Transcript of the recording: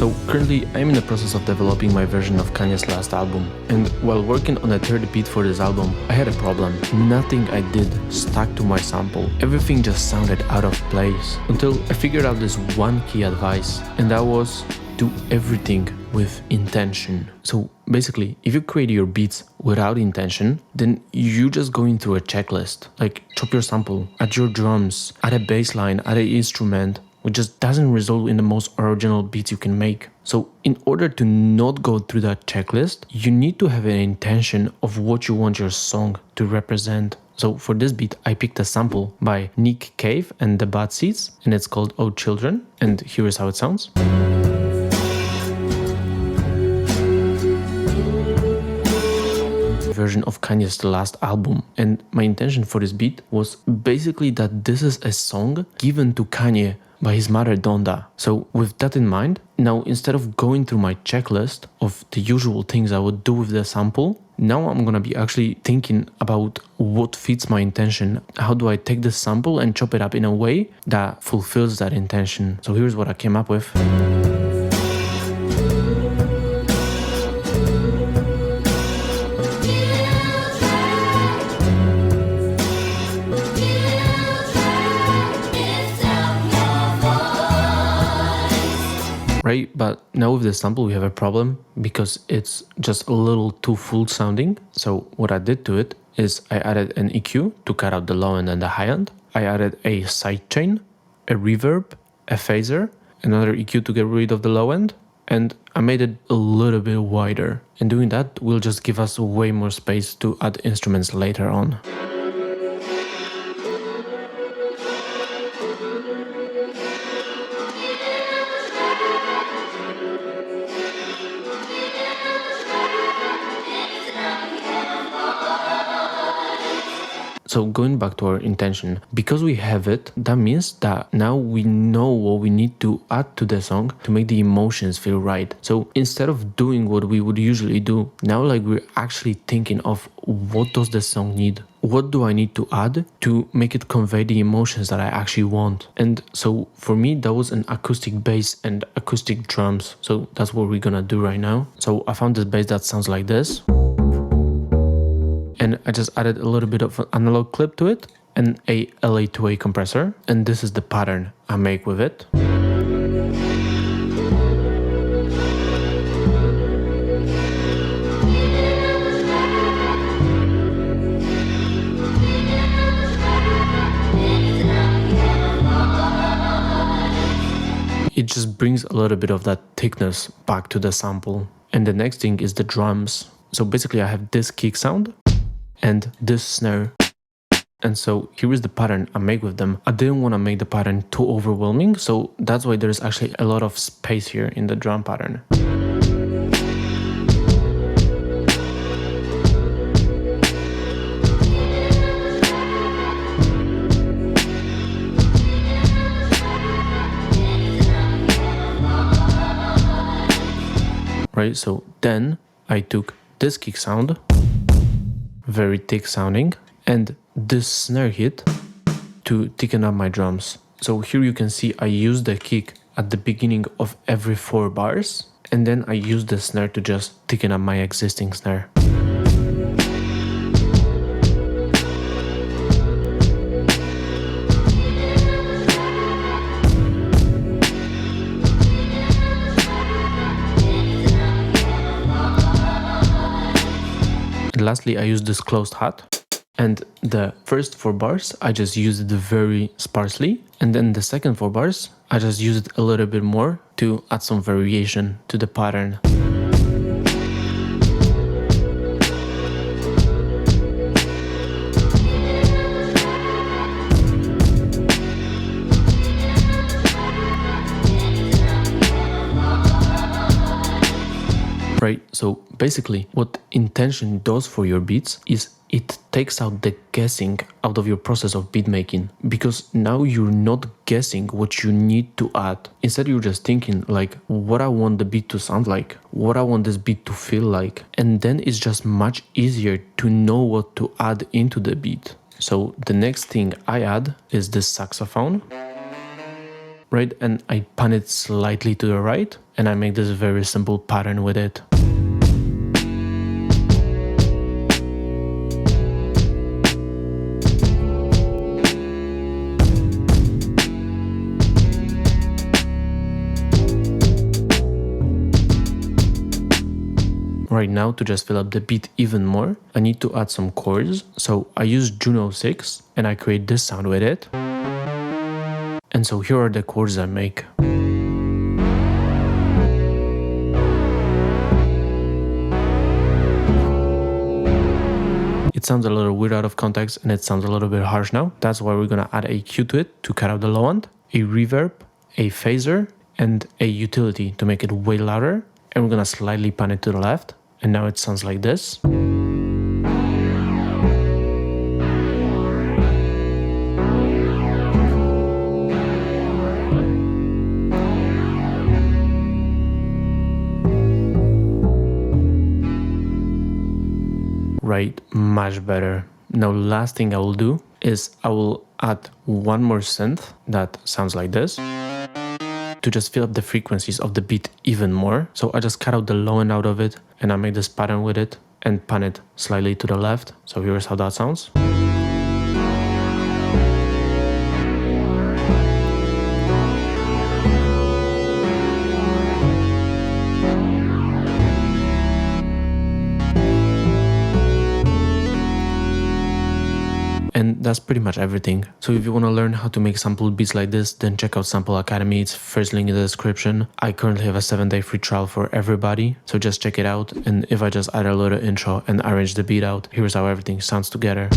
So currently I'm in the process of developing my version of Kanyes Last Album, and while working on a third beat for this album, I had a problem. Nothing I did stuck to my sample. Everything just sounded out of place until I figured out this one key advice, and that was do everything with intention. So basically, if you create your beats without intention, then you're just going through a checklist. Like chop your sample, add your drums, add a bass line, add an instrument, which just doesn't result in the most original beats you can make. So in order to not go through that checklist, you need to have an intention of what you want your song to represent. So for this beat, I picked a sample by Nick Cave and the Bad Seeds, and it's called Oh Children, and here is how it sounds. Version of Kanye's last album, and my intention for this beat was basically that this is a song given to Kanye by his mother Donda. So with that in mind, now instead of going through my checklist of the usual things I would do with the sample, now I'm gonna be actually thinking about what fits my intention. How do I take this sample and chop it up in a way that fulfills that intention? So here's what I came up with. Right, but now with the sample we have a problem because it's just a little too full sounding. So what I did to it is I added an EQ to cut out the low end and the high end. I added a sidechain, a reverb, a phaser, another EQ to get rid of the low end, and I made it a little bit wider. And doing that will just give us way more space to add instruments later on. So going back to our intention, because we have it, that means that now we know what we need to add to the song to make the emotions feel right. So instead of doing what we would usually do, now like we're actually thinking of what does the song need? What do I need to add to make it convey the emotions that I actually want? And so for me, that was an acoustic bass and acoustic drums. So that's what we're gonna do right now. So I found this bass that sounds like this. And I just added a little bit of an analog clip to it and a LA2A compressor. And this is the pattern I make with it. It just brings a little bit of that thickness back to the sample. And the next thing is the drums. So basically I have this kick sound and this snare. And so here is the pattern I make with them. I didn't want to make the pattern too overwhelming, so that's why there's actually a lot of space here in the drum pattern. Right, so then I took this kick sound, very thick sounding, and this snare hit to thicken up my drums. So here you can see I use the kick at the beginning of every 4 bars, and then I use the snare to just thicken up my existing snare. Lastly, I use this closed hat, and the first 4 bars I just used it very sparsely, and then the second 4 bars I just used it a little bit more to add some variation to the pattern. Right, so basically what intention does for your beats is it takes out the guessing out of your process of beat making, because now you're not guessing what you need to add. Instead you're just thinking like what I want the beat to sound like, what I want this beat to feel like, and then it's just much easier to know what to add into the beat. So the next thing I add is this saxophone. right? And I pan it slightly to the right, and I make this very simple pattern with it. Right now, to just fill up the beat even more, I need to add some chords. So I use Juno 6 and I create this sound with it. And so here are the chords I make. It sounds a little weird out of context and it sounds a little bit harsh now. That's why we're gonna add a EQ to it to cut out the low end, a reverb, a phaser, and a utility to make it way louder. And we're gonna slightly pan it to the left. And now it sounds like this. Right, much better. Now, last thing I will do is I will add one more synth that sounds like this to just fill up the frequencies of the beat even more. So I just cut out the low end out of it and I make this pattern with it and pan it slightly to the left. So here's how that sounds. And that's pretty much everything. So if you want to learn how to make sampled beats like this, then check out Sample Academy. It's first link in the description. I currently have a 7-day free trial for everybody, so just check it out. And if I just add a little intro and arrange the beat out, here's how everything sounds together.